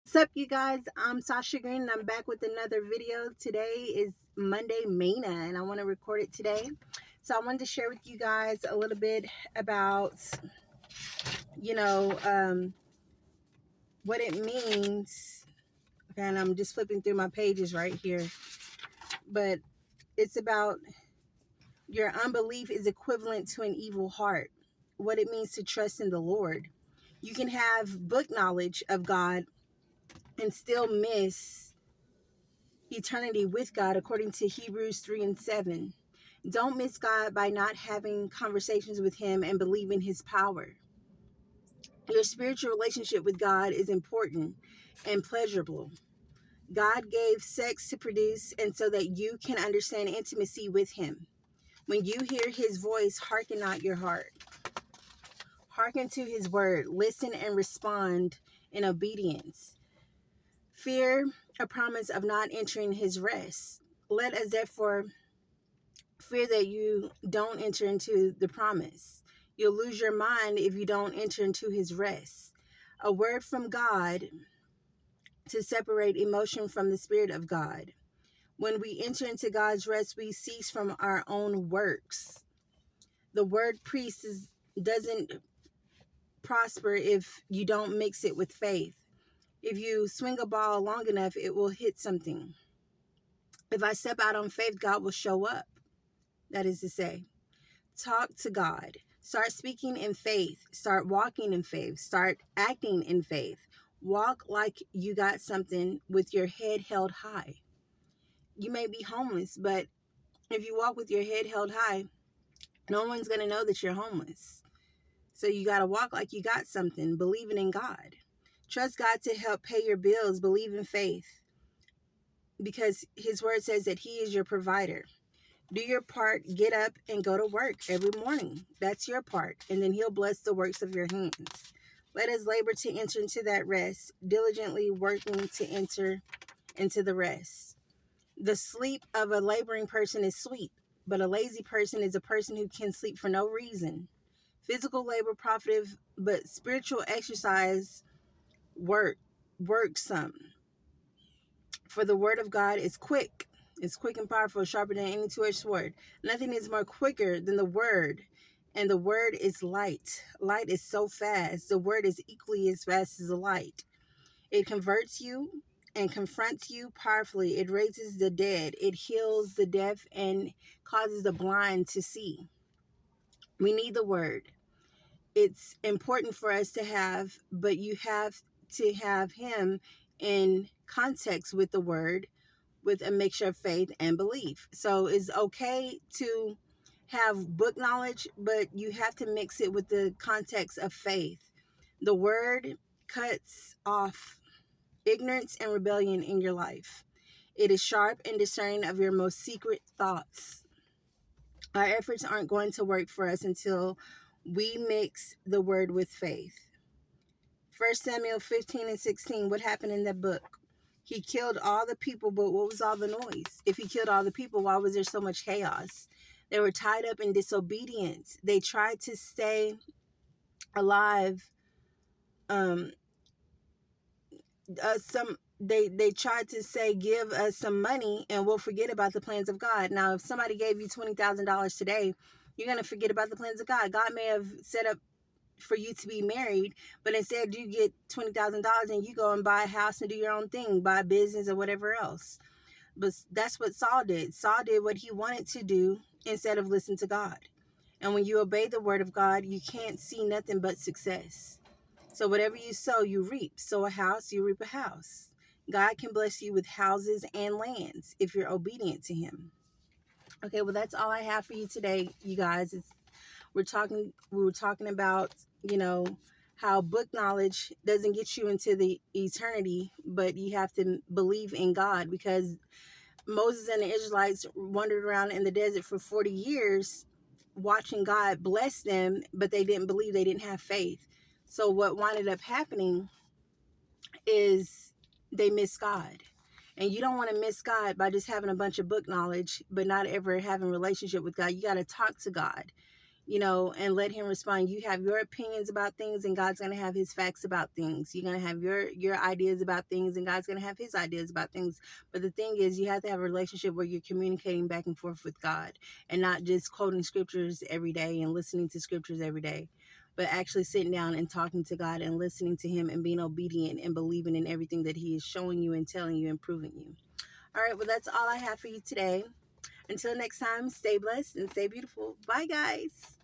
What's up, you guys? I'm Sasha Green, and I'm back with another video. Today is Monday, Manna, and I want to record it today. So I wanted to share with you guys a little bit about, you know, what it means. Okay, and I'm just flipping through my pages right here, but it's about your unbelief is equivalent to an evil heart. What it means to trust in the Lord. You can have book knowledge of God and still miss eternity with God, according to Hebrews 3 and 7. Don't miss God by not having conversations with Him and believing His power. Your spiritual relationship with God is important and pleasurable. God gave sex to produce and so that you can understand intimacy with Him. When you hear His voice, hearken not your heart. Hearken to His word. Listen and respond in obedience. Fear a promise of not entering His rest. Let us therefore fear that you don't enter into the promise. You'll lose your mind if you don't enter into His rest. A word from God to separate emotion from the Spirit of God. When we enter into God's rest, we cease from our own works. The word doesn't prosper if you don't mix it with faith. If you swing a ball long enough, it will hit something. If I step out on faith, God will show up. That is to say, talk to God. Start speaking in faith. Start walking in faith. Start acting in faith. Walk like you got something with your head held high. You may be homeless, but if you walk with your head held high, no one's going to know that you're homeless. So you got to walk like you got something, believing in God. Trust God to help pay your bills. Believe in faith because His word says that He is your provider. Do your part, get up and go to work every morning. That's your part. And then He'll bless the works of your hands. Let us labor to enter into that rest, diligently working to enter into the rest. The sleep of a laboring person is sweet, but a lazy person is a person who can sleep for no reason. Physical labor profitable, but spiritual exercise works some. For the word of God is quick. It's quick and powerful, sharper than any two-edged sword. Nothing is more quicker than the word. And the word is light. Light is so fast. The word is equally as fast as the light. It converts you and confronts you powerfully. It raises the dead. It heals the deaf and causes the blind to see. We need the word. It's important for us to have, but you have to have Him in context with the word, with a mixture of faith and belief. So it's okay to have book knowledge, but you have to mix it with the context of faith. The word cuts off ignorance and rebellion in your life. It is sharp and discerning of your most secret thoughts. Our efforts aren't going to work for us until we mix the word with faith. 1 Samuel 15 and 16, what happened in that book? He killed all the people, but what was all the noise? If he killed all the people, why was there so much chaos? They were tied up in disobedience. They tried to stay alive. They tried to say, give us some money and we'll forget about the plans of God. Now, if somebody gave you $20,000 today, you're going to forget about the plans of God. God may have set up for you to be married, but instead you get $20,000 and you go and buy a house and do your own thing, buy a business or whatever else. But that's what Saul did. Saul did what he wanted to do instead of listen to God. And when you obey the word of God, you can't see nothing but success. So whatever you sow, you reap. Sow a house, you reap a house. God can bless you with houses and lands if you're obedient to Him. Okay, well, that's all I have for you today, you guys. We were talking about, how book knowledge doesn't get you into the eternity, but you have to believe in God, because Moses and the Israelites wandered around in the desert for 40 years watching God bless them, but they didn't believe, they didn't have faith. So what winded up happening is they missed God. And you don't want to miss God by just having a bunch of book knowledge, but not ever having a relationship with God. You got to talk to God. and let him respond. You have your opinions about things, and God's going to have his facts about things. You're going to have your ideas about things, and God's going to have his ideas about things. But the thing is, you have to have a relationship where you're communicating back and forth with God, and not just quoting scriptures every day and listening to scriptures every day, but actually sitting down and talking to God and listening to him and being obedient and believing in everything that he is showing you and telling you and proving you. All right, well, that's all I have for you today. Until next time, stay blessed and stay beautiful. Bye, guys.